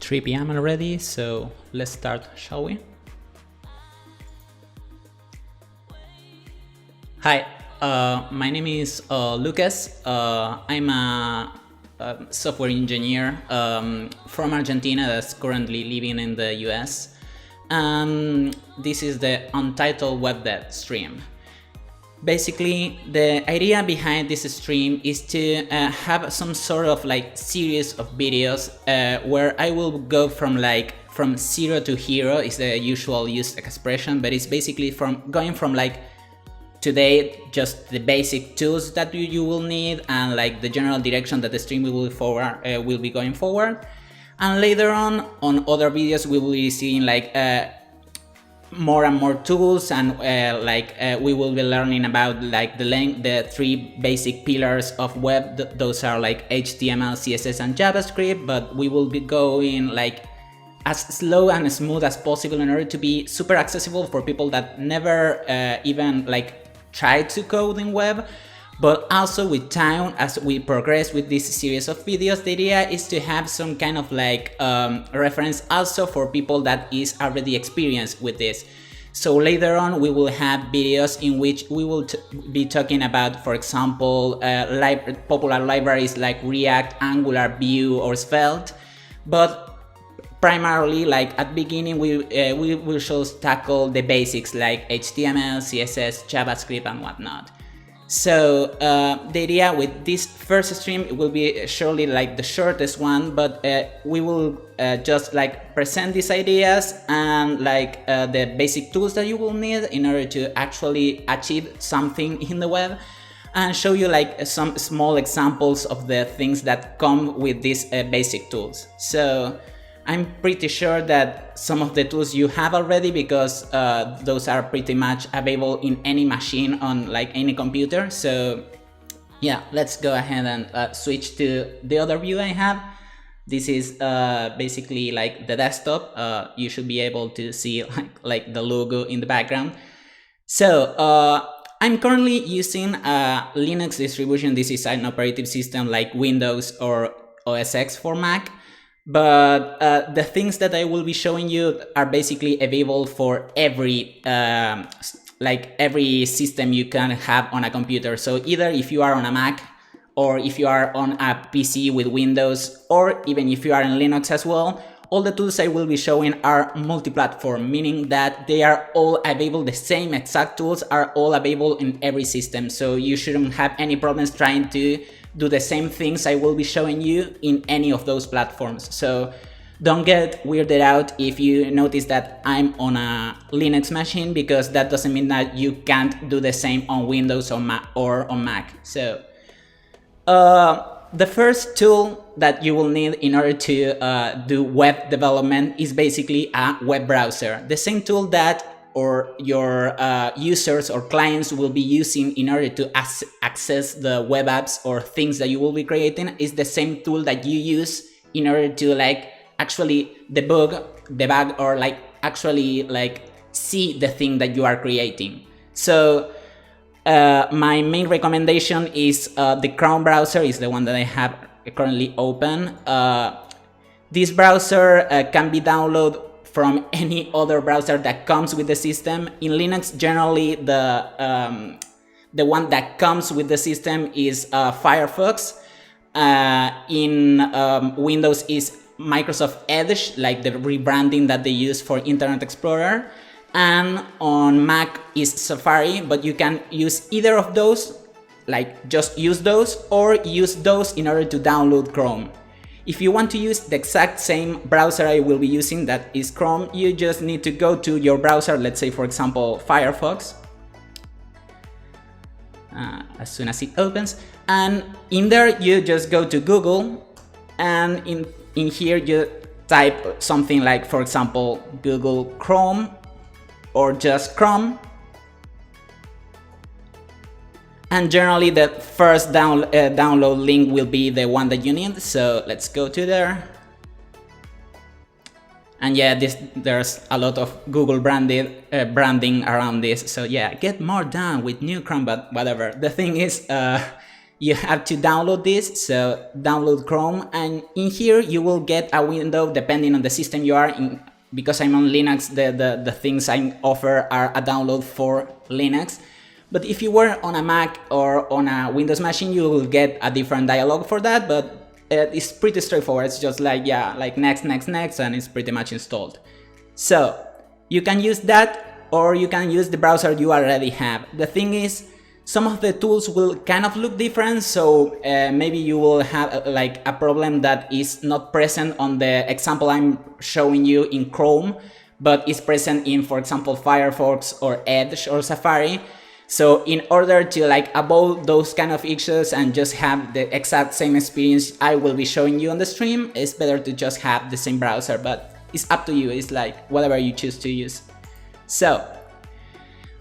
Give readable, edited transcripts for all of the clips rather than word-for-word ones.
3 p.m. already, so let's start, shall we? Hi, my name is Lucas. I'm a software engineer from Argentina that's currently living in the US. This is the Untitled WebDev stream. Basically, the idea behind this stream is to have some sort of like series of videos where I will go from zero to hero is the usual used expression, but it's basically going from like today just the basic tools that you will need and like the general direction that the stream will be going forward, and later on other videos we will be seeing like more and more tools, and we will be learning about like the 3 basic pillars of web. Those are like HTML, CSS, and JavaScript, but we will be going like as slow and smooth as possible in order to be super accessible for people that never even like tried to code in web. But also with time, as we progress with this series of videos, the idea is to have some kind of like reference also for people that is already experienced with this. So later on we will have videos in which we will be talking about, for example, popular libraries like React, Angular, Vue, or Svelte. But primarily, like at the beginning, we will just tackle the basics like HTML, CSS, JavaScript, and whatnot. So the idea with this first stream will be surely like the shortest one, but we will just like present these ideas and like the basic tools that you will need in order to actually achieve something in the web, and show you like some small examples of the things that come with these basic tools. So I'm pretty sure that some of the tools you have already, because those are pretty much available in any machine on like any computer. So yeah, let's go ahead and switch to the other view I have. This is basically like the desktop. You should be able to see like the logo in the background. So I'm currently using a Linux distribution. This is an operating system like Windows or OS X for Mac. But the things that I will be showing you are basically available for every system you can have on a computer. So either if you are on a Mac, or if you are on a PC with Windows, or even if you are in Linux as well, all the tools I will be showing are multi-platform, meaning that they are all available. The same exact tools are all available in every system. So you shouldn't have any problems trying to do the same things I will be showing you in any of those platforms. So don't get weirded out if you notice that I'm on a Linux machine, because that doesn't mean that you can't do the same on Windows or on Mac. So the first tool that you will need in order to do web development is basically a web browser. The same tool that your users or clients will be using in order to access the web apps or things that you will be creating is the same tool that you use in order to like actually debug or like actually like see the thing that you are creating. So my main recommendation is the Chrome browser is the one that I have currently open. This browser can be downloaded from any other browser that comes with the system. In Linux, generally the one that comes with the system is Firefox. In Windows is Microsoft Edge, like the rebranding that they use for Internet Explorer. And on Mac is Safari, but you can use either of those, like just use those, or use those in order to download Chrome. If you want to use the exact same browser I will be using, that is Chrome, you just need to go to your browser, let's say for example Firefox, as soon as it opens, and in there you just go to Google, and in here you type something like, for example, Google Chrome or just Chrome. And generally the first download link will be the one that you need. So let's go to there. And yeah, there's a lot of Google branding around this. So yeah, get more done with new Chrome, but whatever. The thing is, you have to download this. So download Chrome, and in here you will get a window depending on the system you are in. Because I'm on Linux, the things I offer are a download for Linux. But if you were on a Mac or on a Windows machine, you will get a different dialog for that, but it's pretty straightforward. It's just like, yeah, like next, next, next, and it's pretty much installed. So you can use that, or you can use the browser you already have. The thing is, some of the tools will kind of look different, so maybe you will have like a problem that is not present on the example I'm showing you in Chrome, but is present in, for example, Firefox or Edge or Safari. So in order to like avoid those kind of issues and just have the exact same experience I will be showing you on the stream, it's better to just have the same browser, but it's up to you. It's like whatever you choose to use. So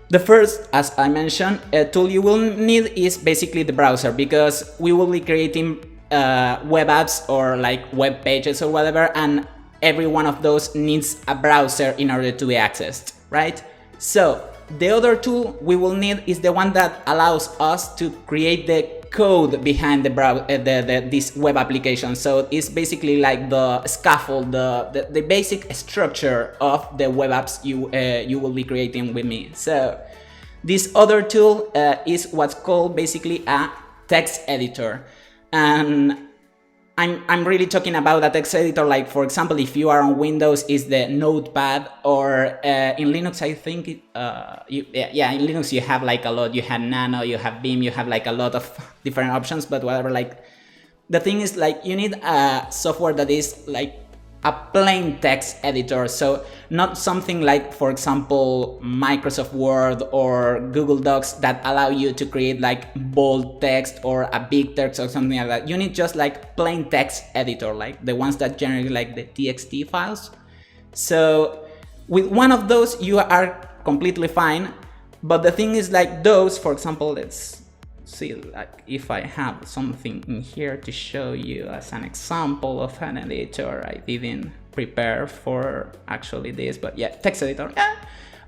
the first, as I mentioned, tool you will need is basically the browser, because we will be creating web apps or like web pages or whatever, and every one of those needs a browser in order to be accessed, right? So the other tool we will need is the one that allows us to create the code behind the this web application. So it's basically like the scaffold, the basic structure of the web apps you will be creating with me. So this other tool is what's called basically a text editor, and I'm really talking about a text editor. Like, for example, if you are on Windows, is the Notepad, or in Linux, I think in Linux you have like a lot. You have Nano, you have Vim, you have like a lot of different options. But whatever, like the thing is, like you need a software that is like a plain text editor, so not something like, for example, Microsoft Word or Google Docs that allow you to create like bold text or a big text or something like that. You need just like plain text editor, like the ones that generate like the TXT files. So with one of those you are completely fine, but the thing is, like those, for example, let's see, like if I have something in here to show you as an example of an editor. I didn't prepare for actually this, but yeah, text editor. Yeah.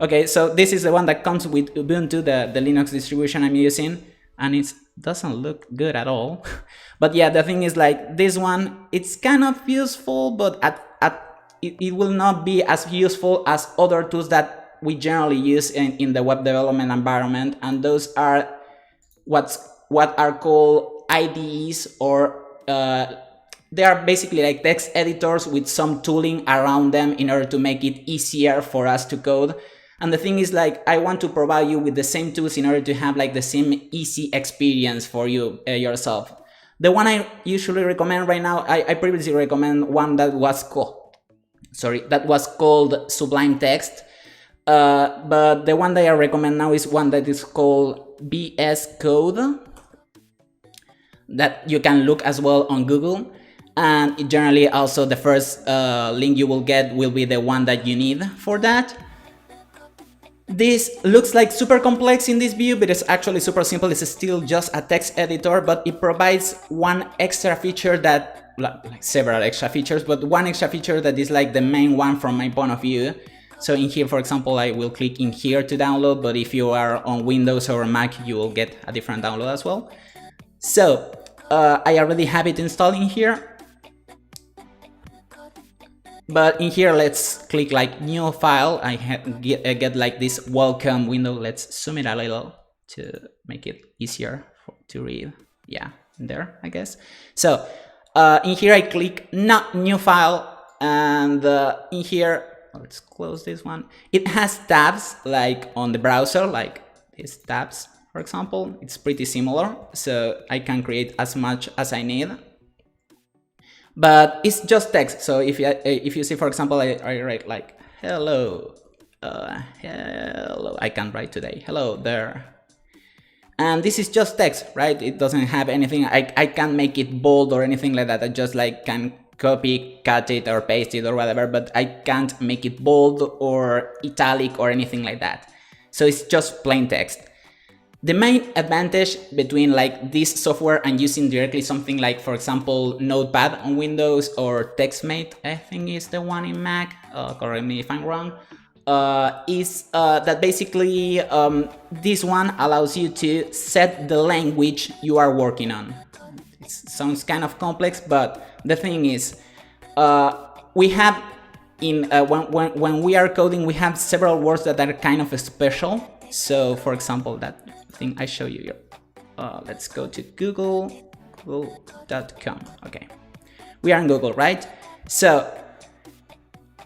Okay, so this is the one that comes with Ubuntu, the Linux distribution I'm using, and it doesn't look good at all. But yeah, the thing is, like this one, it's kind of useful, but it will not be as useful as other tools that we generally use in the web development environment, and those are what are called IDEs, or they are basically like text editors with some tooling around them in order to make it easier for us to code. And the thing is, like, I want to provide you with the same tools in order to have like the same easy experience for you yourself. The one I usually recommend right now, I previously recommend one that was called Sublime Text. But the one that I recommend now is one that is called VS Code, that you can look as well on Google. And generally also the first link you will get will be the one that you need for that. This looks like super complex in this view, but it's actually super simple. It's still just a text editor, but it provides one extra feature that, like several extra features, but one extra feature that is like the main one from my point of view. So in here, for example, I will click in here to download, but if you are on Windows or Mac, you will get a different download as well. So I already have it installed in here. But in here, let's click like new file. I get like this welcome window. Let's zoom it a little to make it easier to read. Yeah, there, I guess. So in here, I click not new file, and in here, let's close this one. It has tabs like on the browser, like these tabs, for example. It's pretty similar, so I can create as much as I need. But it's just text. So if you see, for example, I write like hello, hello. I can write today, hello there. And this is just text, right? It doesn't have anything. I can't make it bold or anything like that. I just like can copy, cut it, or paste it or whatever, but I can't make it bold or italic or anything like that. So it's just plain text. The main advantage between like this software and using directly something like, for example, Notepad on Windows or TextMate, I think is the one in Mac, correct me if I'm wrong, is that basically this one allows you to set the language you are working on. It sounds kind of complex, but the thing is, we have when we are coding, we have several words that are kind of special. So, for example, that thing I show you here. Let's go to google.com. Okay, we are in Google, right? So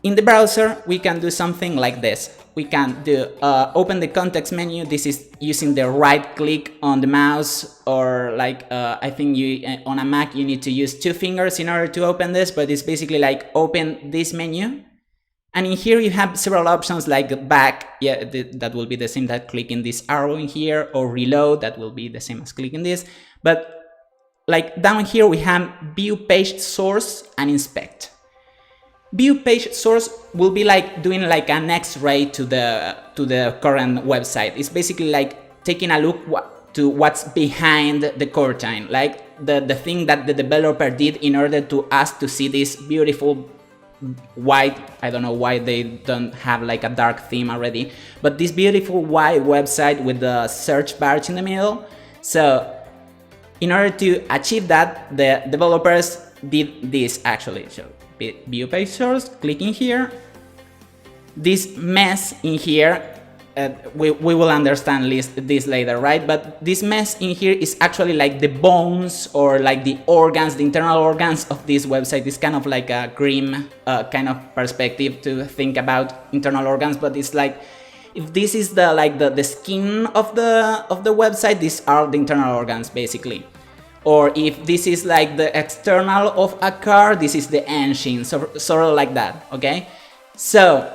in the browser, we can do something like this. We can do open the context menu. This is using the right click on the mouse, or like I think you on a Mac you need to use 2 fingers in order to open this, but it's basically like open this menu. And in here you have several options like back, yeah, that will be the same that clicking this arrow in here, or reload, that will be the same as clicking this. But like down here we have view page source and inspect. View page source will be like doing like an X-ray to the current website. It's basically like taking a look to what's behind the curtain, like the thing that the developer did in order to us to see this beautiful white, I don't know why they don't have like a dark theme already, but this beautiful white website with the search bars in the middle. So in order to achieve that, the developers did this actually. So view page source, clicking here, this mess in here, we will understand this later, right? But this mess in here is actually like the bones, or like the organs, the internal organs of this website. It's kind of like a grim kind of perspective to think about internal organs, but it's like, if this is the skin of the website, these are the internal organs basically. Or if this is like the external of a car, this is the engine, so sort of like that, okay? So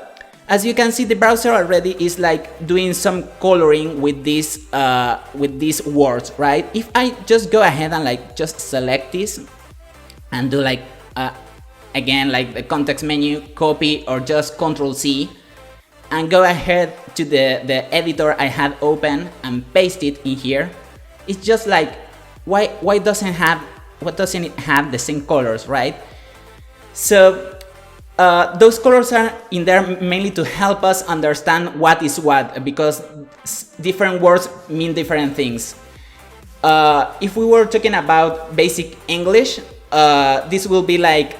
as you can see, the browser already is like doing some coloring with these words, right? If I just go ahead and like just select this and do like again like the context menu, copy, or just Ctrl+C, and go ahead to the editor I had open and paste it in here, it's just like, why doesn't it have the same colors, right? So those colors are in there mainly to help us understand what is what, because different words mean different things. If we were talking about basic English, this will be like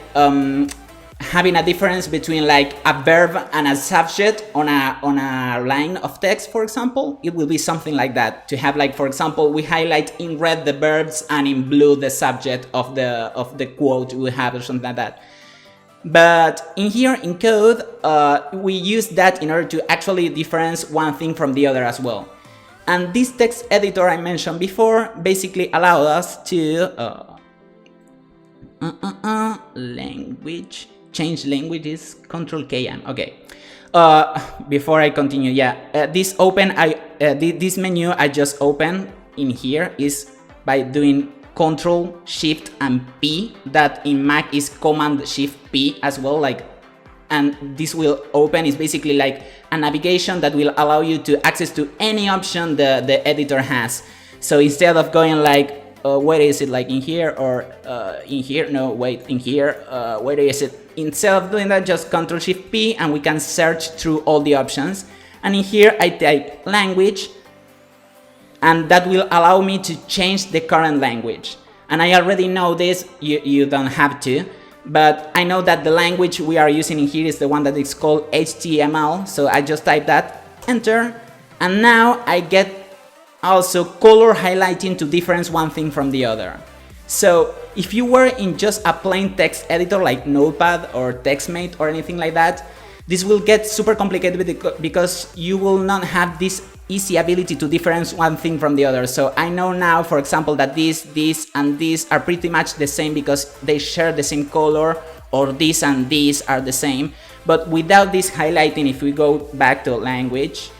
having a difference between like a verb and a subject on a line of text, for example. It will be something like that, to have like, for example, we highlight in red the verbs and in blue the subject of the quote we have, or something like that. But in here in code, we use that in order to actually differentiate one thing from the other as well. And this text editor I mentioned before basically allows us to language, change languages, Ctrl+KM. Okay. Before I continue, yeah, this menu I just opened in here is by doing Ctrl, Shift, and P. That in Mac is Command, Shift, P as well. Like, and this will open. It's basically like a navigation that will allow you to access to any option the editor has. So instead of going like, where is it, like in here or in here? No, wait, in here. Where is it? Instead of doing that, just Ctrl, Shift, P, and we can search through all the options. And in here, I type language, and that will allow me to change the current language. And I already know this, you don't have to, but I know that the language we are using in here is the one that is called HTML, so I just type that, enter, and now I get also color highlighting to difference one thing from the other. So if you were in just a plain text editor like Notepad or TextMate or anything like that, this will get super complicated because you will not have this easy ability to differentiate one thing from the other. So I know now, for example, that this, and this are pretty much the same because they share the same color, or this and these are the same. But without this highlighting, if we go back to language,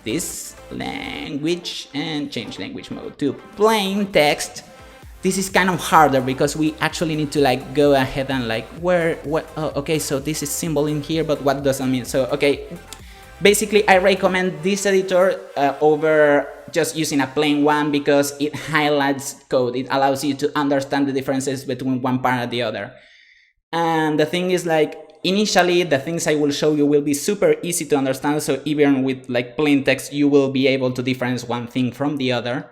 this language and change language mode to plain text, this is kind of harder because we actually need to like go ahead and like okay, so this is symbol in here, but what does that mean? So okay, basically I recommend this editor over just using a plain one because it highlights code. It allows you to understand the differences between one part and the other. And the thing is, like, initially the things I will show you will be super easy to understand, so even with like plain text you will be able to differentiate one thing from the other.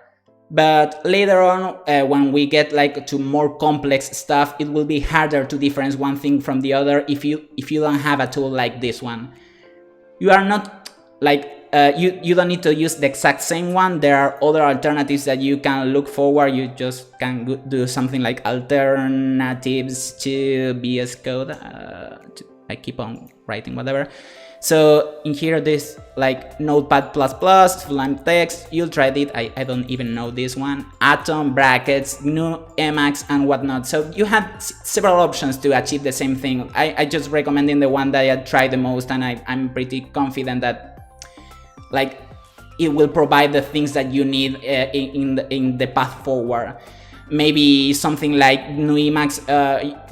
But later on, when we get like to more complex stuff, it will be harder to differentiate one thing from the other if you don't have a tool like this one. You are not like you don't need to use the exact same one. There are other alternatives that you can look forward. You just can do something like alternatives to VS Code. I keep on writing whatever. So in here, this like Notepad++, Sublime Text, you'll try it. I don't even know this one. Atom, brackets, GNU, Emacs, and whatnot. So you have several options to achieve the same thing. I just recommending the one that I tried the most, and I'm pretty confident that like it will provide the things that you need in the path forward. Maybe something like GNU Emacs,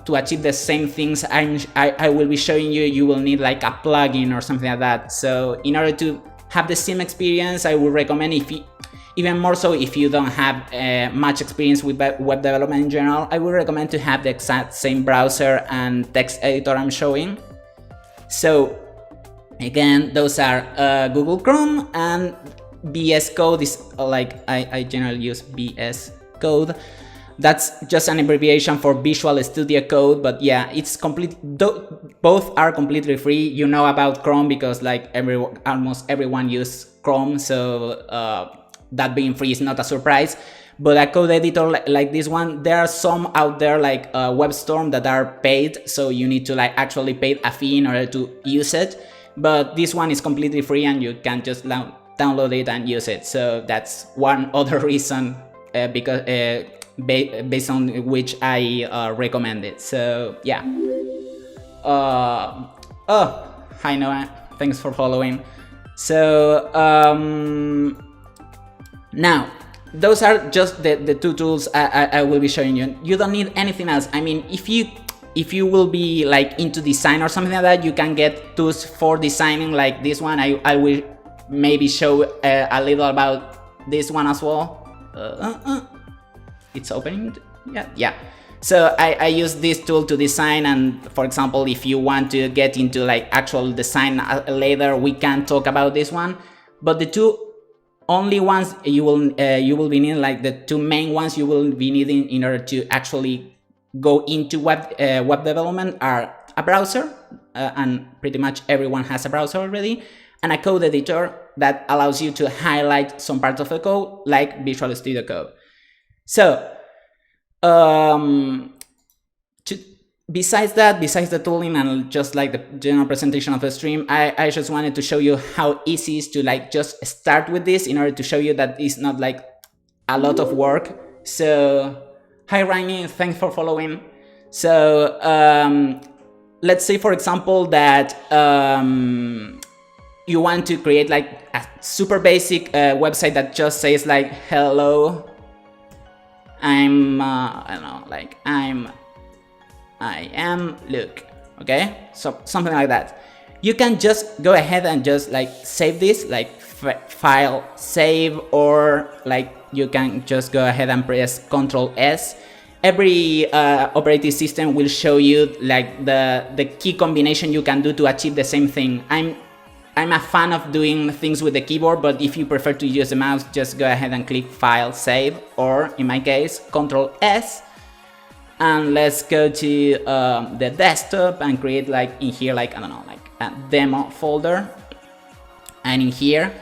to achieve the same things I will be showing you, you will need like a plugin or something like that. So in order to have the same experience, I would recommend, even more so if you don't have much experience with web development in general, I would recommend to have the exact same browser and text editor I'm showing. So again, those are Google Chrome, and VS Code is like, I generally use VS Code. That's just an abbreviation for Visual Studio Code, but yeah, it's both are completely free. You know about Chrome because like almost everyone uses Chrome, so that being free is not a surprise. But a code editor like this one, there are some out there like WebStorm that are paid, so you need to like actually pay a fee in order to use it. But this one is completely free and you can just download it and use it. So that's one other reason because based on which I recommend it. So yeah. Oh, hi Noah, thanks for following. So now those are just the two tools I will be showing you. You don't need anything else. I mean, if you will be like into design or something like that, you can get tools for designing like this one. I will maybe show a little about this one as well. It's opening. Yeah. So I use this tool to design, and for example, if you want to get into like actual design later, we can talk about this one. But the two only ones you will be needing, like the two main ones you will be needing in order to actually go into web development, are a browser, and pretty much everyone has a browser already, and a code editor that allows you to highlight some parts of the code, like Visual Studio Code. So besides the tooling and just like the general presentation of the stream, I just wanted to show you how easy it is to like just start with this, in order to show you that it's not like a lot of work. So hi Rainy, thanks for following. So let's say for example that you want to create like a super basic website that just says like, hello, I'm I don't know, like I am Luke, okay? So something like that. You can just go ahead and just like save this, like file save, or like you can just go ahead and press Ctrl S. Every operating system will show you like the key combination you can do to achieve the same thing. I'm a fan of doing things with the keyboard, but if you prefer to use the mouse, just go ahead and click File, Save, or in my case, Ctrl S. And let's go to the desktop and create like in here, like, I don't know, like a demo folder. And in here,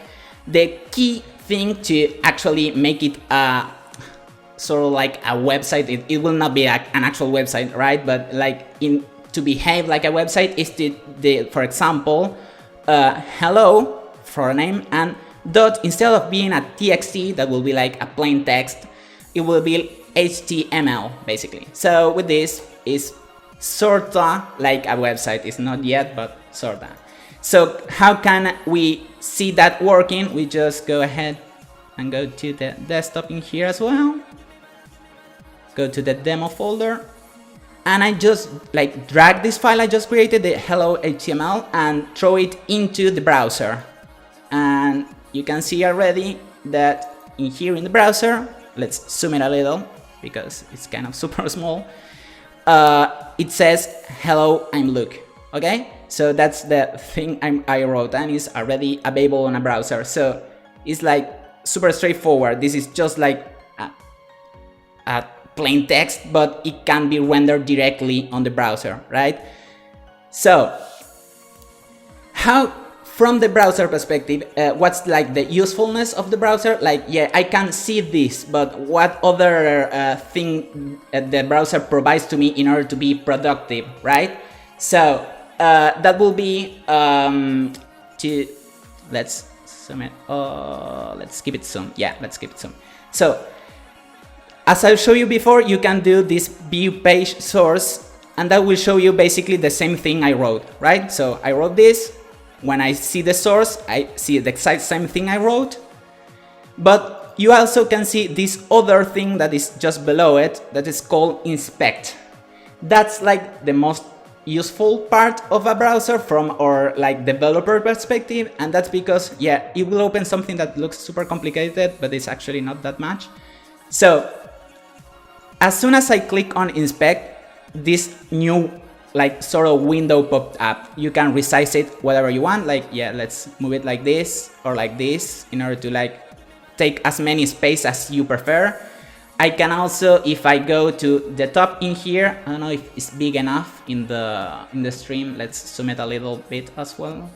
the key thing to actually make it sort of like a website, it will not be an actual website, right? But like to behave like a website is for example, hello for a name, and dot, instead of being a txt that will be like a plain text, it will be HTML basically. So with this is sorta like a website. It's not yet, but sorta. So how can we see that working? We just go ahead and go to the desktop in here as well. Go to the demo folder. And I just like drag this file I just created, the hello HTML, and throw it into the browser. And you can see already that in here in the browser, let's zoom it a little because it's kind of super small. It says, hello, I'm Luke. Okay, so that's the thing I wrote, and it's already available on a browser. So it's like super straightforward. This is just like a plain text, but it can be rendered directly on the browser, right? So how, from the browser perspective, what's like the usefulness of the browser? Like, yeah, I can see this, but what other thing the browser provides to me in order to be productive, right? So that will be let's zoom it. Let's keep it zoom. Yeah, let's keep it zoom. So as I showed you before, you can do this view page source, and that will show you basically the same thing I wrote, right? So I wrote this. When I see the source, I see the exact same thing I wrote. But you also can see this other thing that is just below it that is called inspect. That's like the most useful part of a browser from our like developer perspective, and that's because, yeah, it will open something that looks super complicated, but it's actually not that much. So as soon as I click on inspect, this new like sort of window popped up. You can resize it whatever you want. Like, yeah, let's move it like this or like this in order to like take as many space as you prefer. I can also, if I go to the top in here, I don't know if it's big enough in the stream. Let's zoom it a little bit as well.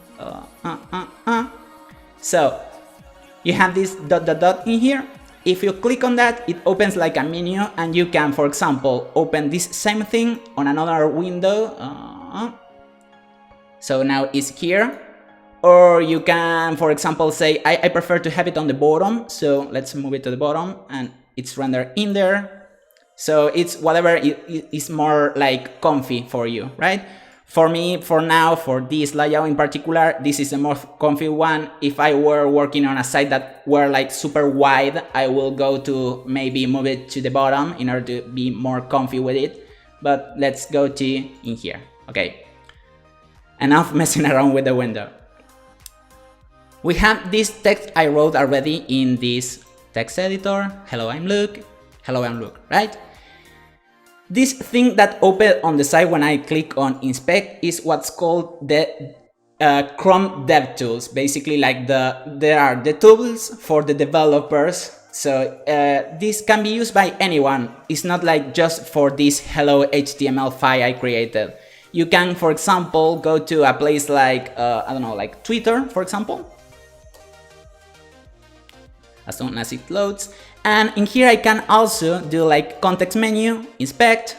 So you have this dot in here. If you click on that, it opens like a menu, and you can, for example, open this same thing on another window. So now it's here. Or you can, for example, say, I prefer to have it on the bottom. So let's move it to the bottom, and it's rendered in there. So it's whatever is more like comfy for you, right? For me, for now, for this layout in particular, this is the most comfy one. If I were working on a site that were like super wide, I will go to maybe move it to the bottom in order to be more comfy with it. But let's go to in here. Okay, enough messing around with the window. We have this text I wrote already in this text editor. Hello, I'm Luke. Hello, I'm Luke, right? This thing that opened on the side when I click on inspect is what's called the Chrome DevTools. Basically, like there are the tools for the developers. So this can be used by anyone. It's not like just for this hello HTML file I created. You can, for example, go to a place like, I don't know, like Twitter, for example. As soon as it loads. And in here I can also do like context menu, inspect,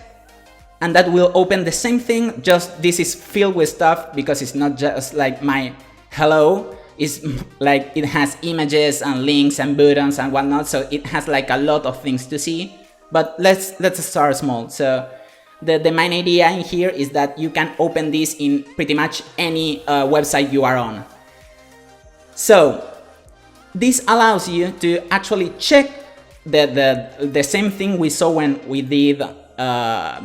and that will open the same thing, just this is filled with stuff because it's not just like my hello, it's like it has images and links and buttons and whatnot, so it has like a lot of things to see. But let's start small. So the main idea in here is that you can open this in pretty much any website you are on. So this allows you to actually check the same thing we saw when we did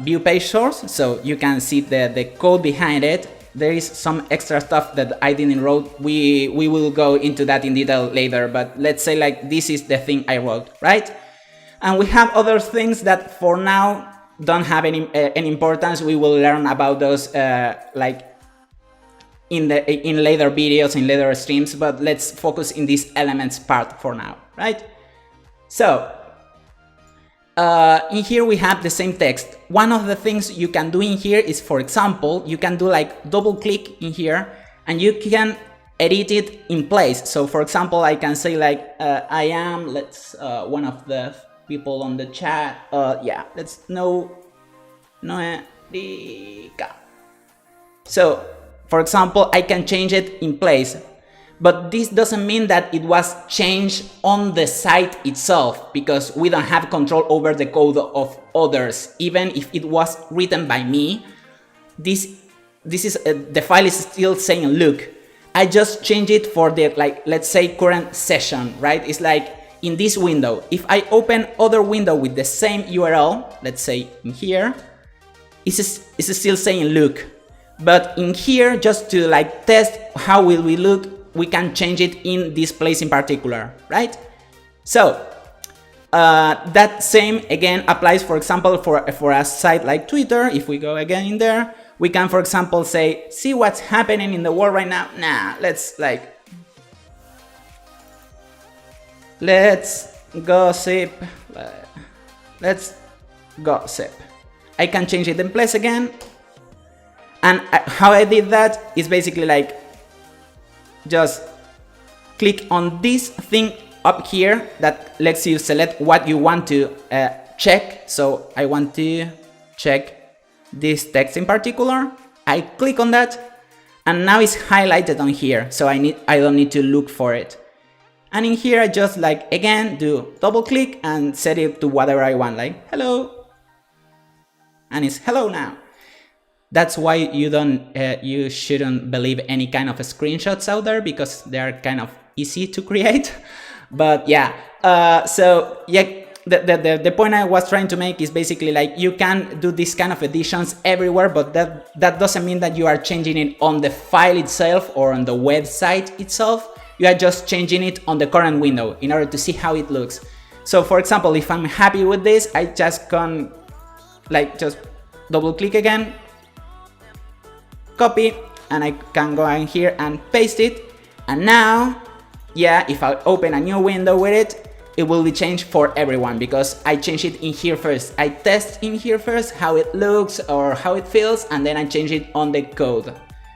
view page source. So you can see the code behind it. There is some extra stuff that I didn't wrote. We will go into that in detail later, but let's say like this is the thing I wrote, right? And we have other things that for now don't have any importance. We will learn about those like in later videos, in later streams, but let's focus in this elements part for now, right? So in here we have the same text. One of the things you can do in here is, for example, you can do like double click in here and you can edit it in place. So for example, I can say like I am, let's one of the people on the chat, yeah, let's Noerica. So for example, I can change it in place. But this doesn't mean that it was changed on the site itself, because we don't have control over the code of others. Even if it was written by me, this is the file is still saying, look, I just changed it for the, like, let's say current session, right? It's like in this window. If I open other window with the same URL, let's say in here, it's still saying look. But in here, just to like test how will we look, we can change it in this place in particular, right? So that same again applies, for example, for a site like Twitter. If we go again in there, We can, for example, say, see what's happening in the world right now. Nah, let's gossip. Let's gossip. I can change it in place again. And how I did that is basically like, just click on this thing up here that lets you select what you want to check. So I want to check this text in particular. I click on that, and now it's highlighted on here, so I don't need to look for it. And in here I just again do double click and set it to whatever I want, like hello, and it's hello now. That's why you shouldn't believe any kind of screenshots out there, because they are kind of easy to create. But yeah, so yeah, the point I was trying to make is basically like, you can do this kind of editions everywhere, but that doesn't mean that you are changing it on the file itself or on the website itself. You are just changing it on the current window in order to see how it looks. So for example, if I'm happy with this, I just can just double click again, copy, and I can go in here and paste it. And now, yeah, if I open a new window with it, it will be changed for everyone, because I changed it in here first. I test in here first how it looks or how it feels, and then I change it on the code.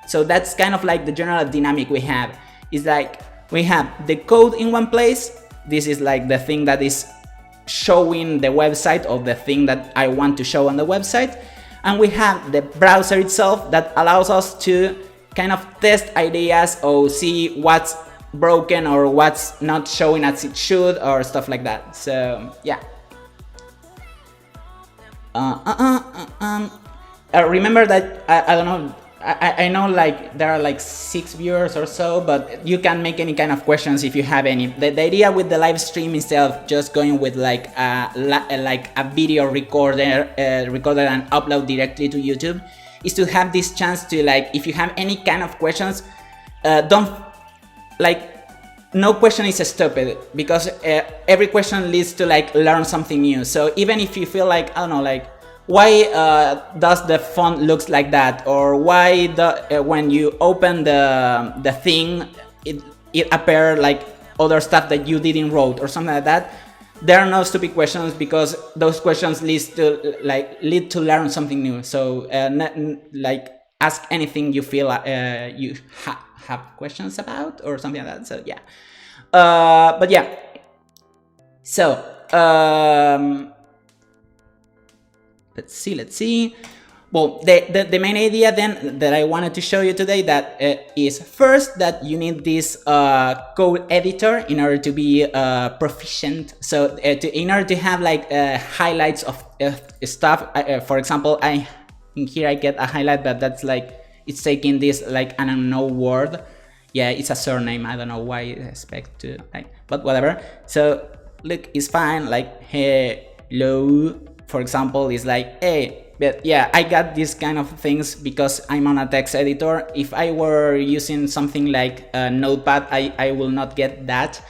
So that's kind of like the general dynamic we have. It's like we have the code in one place. This is like the thing that is showing the website, or the thing that I want to show on the website. And we have the browser itself that allows us to kind of test ideas or see what's broken or what's not showing as it should, or stuff like that. So yeah. Remember that I don't know, I know there are 6 viewers or so, but you can make any kind of questions if you have any. The idea with the live stream, instead of just going with a video recorder and upload directly to YouTube, is to have this chance to if you have any kind of questions, don't no question is stupid, because every question leads to learn something new. So even if you feel I don't know, why does the font looks like that, or why when you open the thing it appear other stuff that you didn't wrote or something like that. There are no stupid questions, because those questions lead to learn something new. So ask anything you feel you have questions about or something like that. So yeah, but yeah, so let's see. Well, the main idea then that I wanted to show you today that is first that you need this code editor in order to be proficient. So in order to have highlights of stuff, for example, in here I get a highlight, but that's it's taking this an unknown word. Yeah, it's a surname. I don't know why I expect to but whatever. So look, it's fine. Hello, for example, is hey. But yeah, I got these kind of things because I'm on a text editor. If I were using something like Notepad, I will not get that.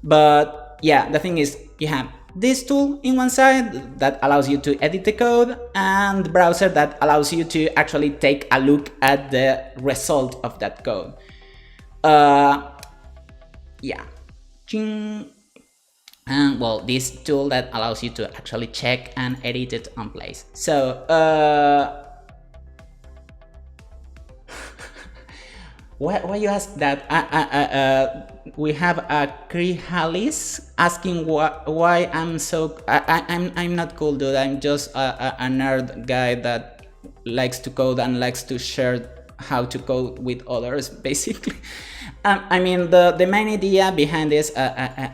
But yeah, the thing is, you have this tool in one side that allows you to edit the code, and the browser that allows you to actually take a look at the result of that code. Yeah. And well, this tool that allows you to actually check and edit it on place. So why you ask that? We have a Krihalis asking why I'm so I'm not cool, dude. I'm just a nerd guy that likes to code and likes to share how to code with others, basically. I mean, the main idea behind this,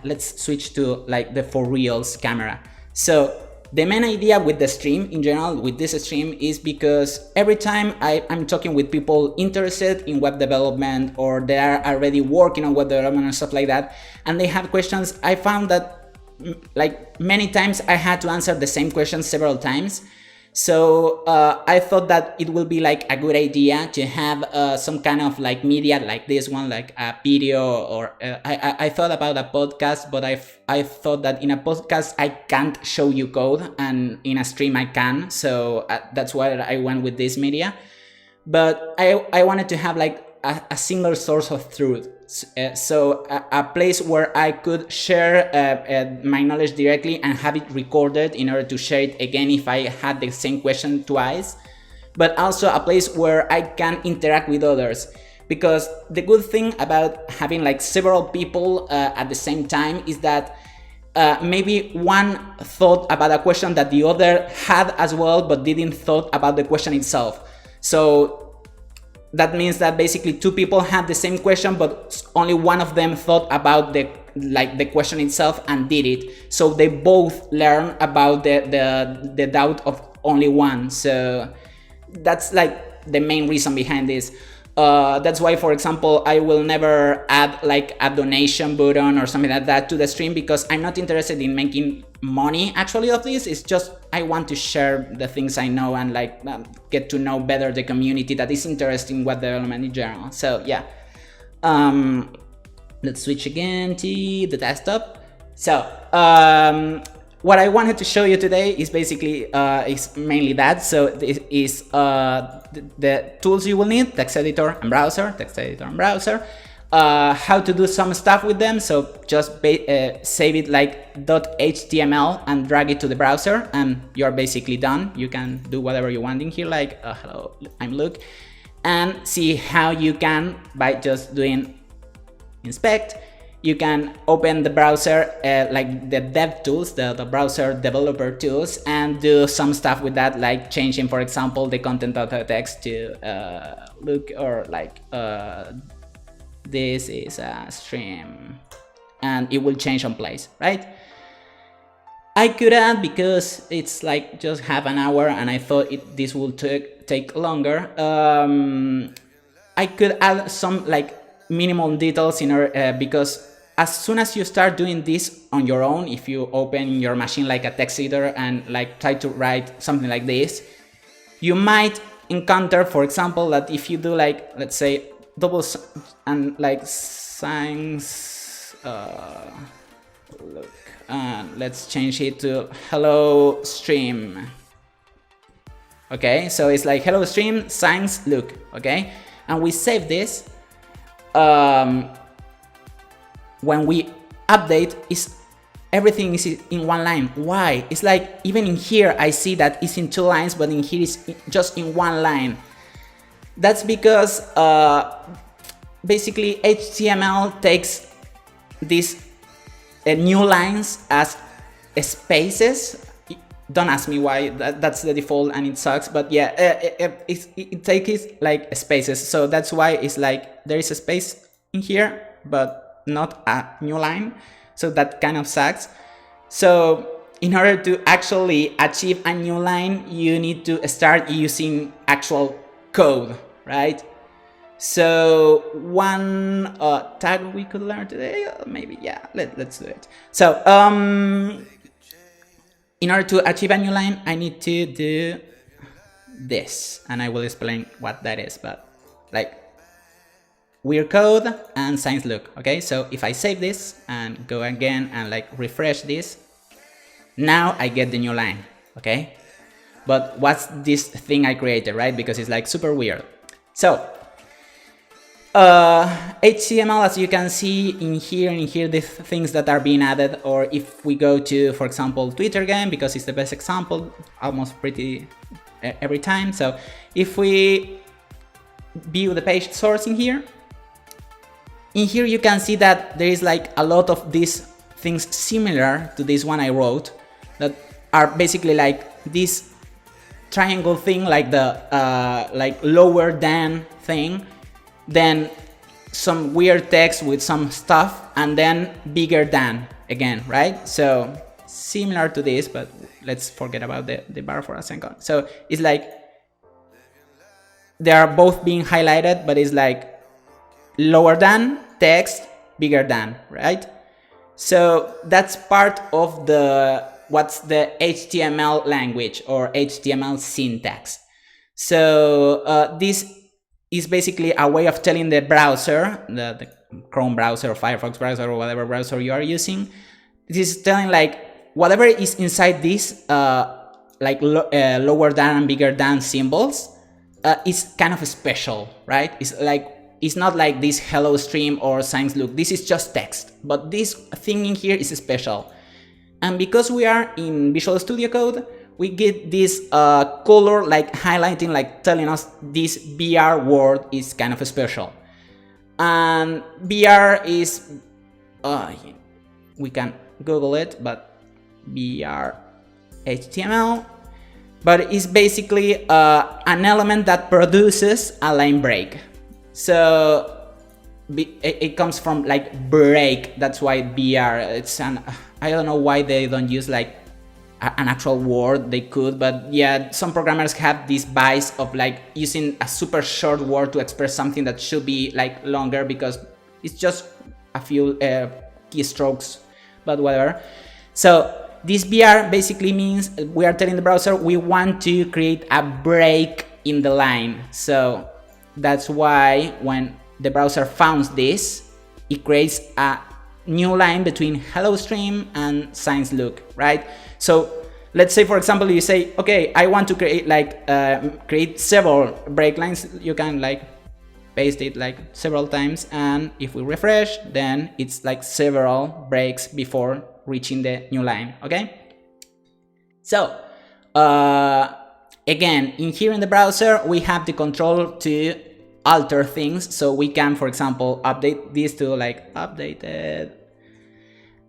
let's switch to the for reals camera. So the main idea with the stream in general, with this stream, is because every time I'm talking with people interested in web development, or they are already working on web development and stuff like that, and they have questions, I found that many times I had to answer the same questions several times. So I thought that it would be a good idea to have some kind of media like this one, a video, or I thought about a podcast, but I thought that in a podcast I can't show you code, and in a stream I can. So that's why I went with this media. but I wanted to have like a single source of truth. So a place where I could share my knowledge directly and have it recorded in order to share it again if I had the same question twice, but also a place where I can interact with others. Because the good thing about having like several people at the same time is that maybe one thought about a question that the other had as well, but didn't thought about the question itself. So that means that basically two people had the same question, but only one of them thought about the question itself and did it. So they both learn about the doubt of only one. So that's like the main reason behind this. That's why, for example, I will never add like a donation button or something like that to the stream, because I'm not interested in making money actually of this. It's just I want to share the things I know and like get to know better the community that is interested in web development in general. So yeah, let's switch again to the desktop. So what I wanted to show you today is basically is mainly that. So this is the tools you will need: text editor and browser, how to do some stuff with them. So just save it like .html and drag it to the browser, and you're basically done. You can do whatever you want in here, like hello, I'm Luke, and see how you can, by just doing inspect, you can open the browser, like the dev tools, the browser developer tools, and do some stuff with that, like changing, for example, the content of the text to look, or like this is a stream, and it will change on place, right? I could add, because it's like just half an hour and I thought this will take longer, I could add some like minimum details in order, because as soon as you start doing this on your own, if you open your machine like a text editor and like try to write something like this, you might encounter, for example, that if you do like, let's say, double and like signs, look, let's change it to hello stream. Okay, so it's like hello stream signs look. Okay, and we save this. When we update, everything is in one line. Why? It's like even in here I see that it's in 2 lines, but in here it's just in 1 line. That's because basically HTML takes these new lines as spaces. Don't ask me why, that's the default and it sucks, but yeah, it takes like spaces. So that's why it's like there is a space in here, but not a new line. So that kind of sucks. So in order to actually achieve a new line, you need to start using actual code, right? So one tag we could learn today, maybe, yeah, let's do it. So in order to achieve a new line, I need to do this, and I will explain what that is, but like weird code and signs look. Okay, so if I save this and go again and like refresh this, now I get the new line. Okay, but what's this thing I created, right? Because it's like super weird. So HTML, as you can see in here, the things that are being added, or if we go to, for example, Twitter again, because it's the best example almost pretty every time. So if we view the page source in here you can see that there is like a lot of these things similar to this one I wrote, that are basically like this triangle thing, like the like lower than thing, then some weird text with some stuff, and then bigger than again, right? So similar to this, but let's forget about the bar for a second. So it's like they are both being highlighted, but it's like lower than text, bigger than, right? So that's part of what's the HTML language or HTML syntax. So this is basically a way of telling the browser, the Chrome browser or Firefox browser or whatever browser you are using, this is telling like whatever is inside this like lower than and bigger than symbols, is kind of special, right? It's not like this hello stream or science look. This is just text, but this thing in here is special. And because we are in Visual Studio Code, we get this color like highlighting, like telling us this BR word is kind of special. And BR is, we can Google it, but BR HTML, but it's basically an element that produces a line break. So it comes from like break, that's why BR. It's I don't know why they don't use like an actual word. They could, but yeah, some programmers have this bias of like using a super short word to express something that should be like longer because it's just a few keystrokes, but whatever. So this BR basically means we are telling the browser we want to create a break in the line. So that's why when the browser finds this, it creates a new line between hello stream and science look, right? So let's say, for example, you say, okay, I want to create like create several break lines. You can like paste it like several times, and if we refresh, then it's like several breaks before reaching the new line. Okay, so again, in here in the browser we have the control to alter things, so we can, for example, update this to like updated,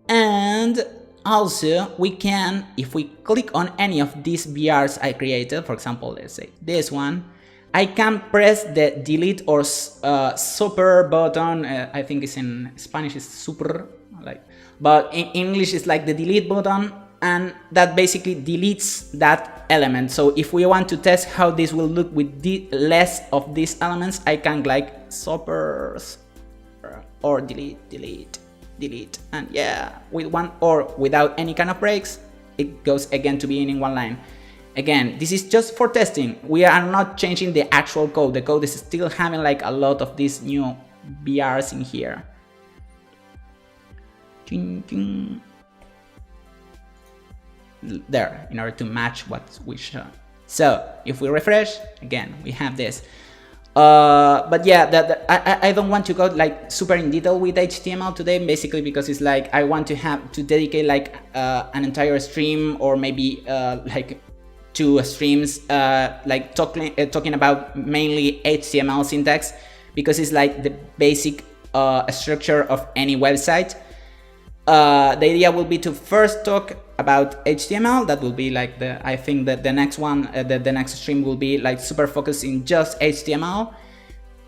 and also we can, if we click on any of these BRs I created, for example, let's say this one, I can press the delete or super button. I think it's in Spanish is super, like, but in English it's like the delete button, and that basically deletes that element. So if we want to test how this will look with less of these elements, I can like super or delete, and yeah, with one or without any kind of breaks, it goes again to being in one line. Again, this is just for testing. We are not changing the actual code. The code is still having like a lot of these new BRs in here. There, in order to match what we show. So if we refresh, again, we have this. But yeah, I don't want to go like super in detail with HTML today, basically because it's like I want to have to dedicate like an entire stream, or maybe like 2 streams, like talking about mainly HTML syntax, because it's like the basic structure of any website. The idea will be to first talk about HTML. That will be like I think that the next one, the next stream will be like super focused in just HTML.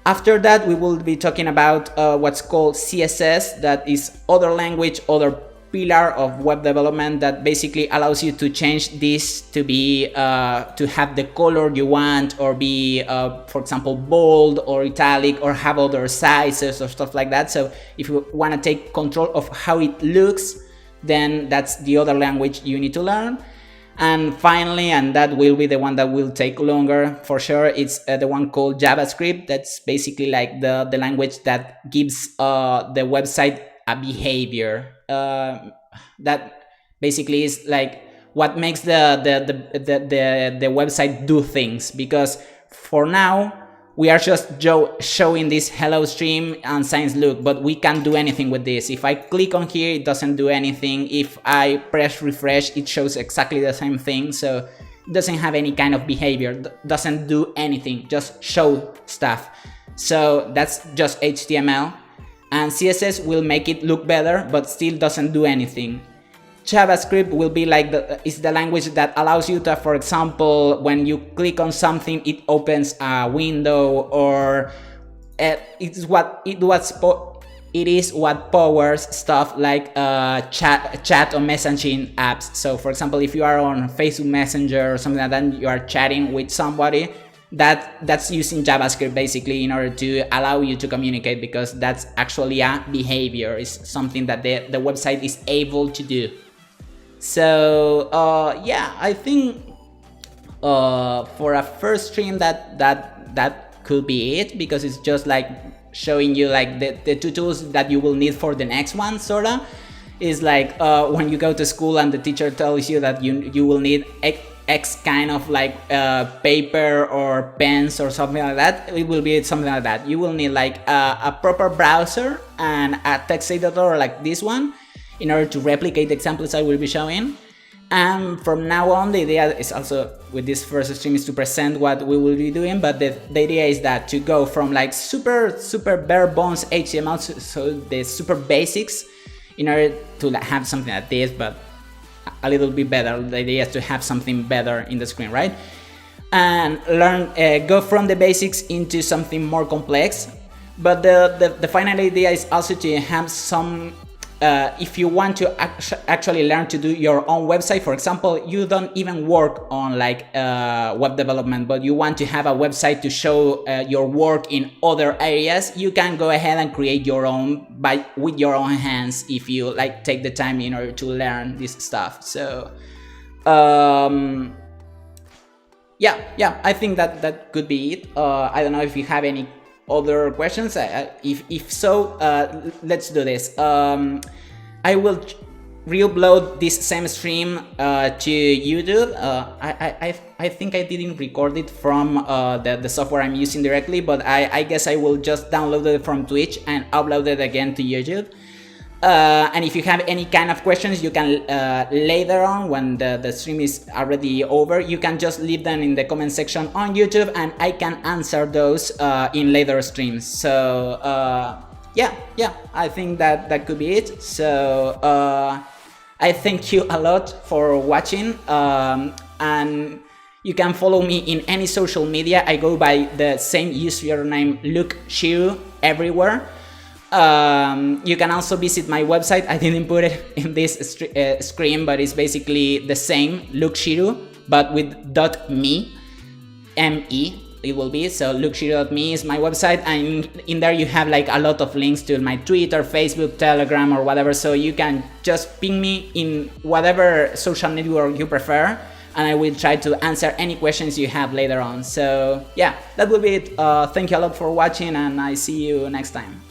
After that, we will be talking about what's called CSS, that is other language, other pillar of web development that basically allows you to change this to be to have the color you want, or be for example bold or italic, or have other sizes or stuff like that. So if you want to take control of how it looks, then that's the other language you need to learn. And finally, and that will be the one that will take longer for sure, it's the one called JavaScript. That's basically like the language that gives the website a behavior. That basically is like what makes the website do things, because for now we are just showing this hello stream and science look, but we can't do anything with this. If I click on here, it doesn't do anything. If I press refresh, it shows exactly the same thing. So it doesn't have any kind of behavior, doesn't do anything, just show stuff. So that's just HTML. And CSS will make it look better, but still doesn't do anything. JavaScript will be like is the language that allows you to, for example, when you click on something, it opens a window, or it is what powers stuff like chat or messaging apps. So for example, if you are on Facebook Messenger or something like that, you are chatting with somebody, that's using JavaScript basically in order to allow you to communicate, because that's actually a behavior, is something that the website is able to do. So yeah, I think for a first stream that could be it, because it's just like showing you like the 2 tools that you will need for the next one. Sorta is like when you go to school and the teacher tells you that you will need X kind of like paper or pens or something like that, it will be something like that. You will need like a proper browser and a text editor like this one in order to replicate the examples I will be showing. And from now on, the idea is also, with this first stream, is to present what we will be doing, but the idea is that to go from like super bare bones HTML, so the super basics, in order to have something like this, but a little bit better. The idea is to have something better in the screen, right? And learn, go from the basics into something more complex. But the final idea is also to have some, if you want to actually learn to do your own website, for example, you don't even work on like web development, but you want to have a website to show your work in other areas, you can go ahead and create your own with your own hands if you like take the time in order to learn this stuff. So yeah, I think that could be it. I don't know if you have any other questions. If so, let's do this. I will re-upload this same stream to YouTube. I think I didn't record it from the software I'm using directly, but I guess I will just download it from Twitch and upload it again to YouTube. And if you have any kind of questions, you can later on, when the stream is already over, you can just leave them in the comment section on YouTube, and I can answer those in later streams. So yeah, I think that could be it. So I thank you a lot for watching, and you can follow me in any social media. I go by the same username, LukeShiru, everywhere. You can also visit my website. I didn't put it in this screen, but it's basically the same, LukeShiru, but with .me, M-E, it will be. So LukeShiru.me is my website, and in there you have like a lot of links to my Twitter, Facebook, Telegram, or whatever. So you can just ping me in whatever social network you prefer, and I will try to answer any questions you have later on. So yeah, that will be it. Thank you a lot for watching, and I see you next time.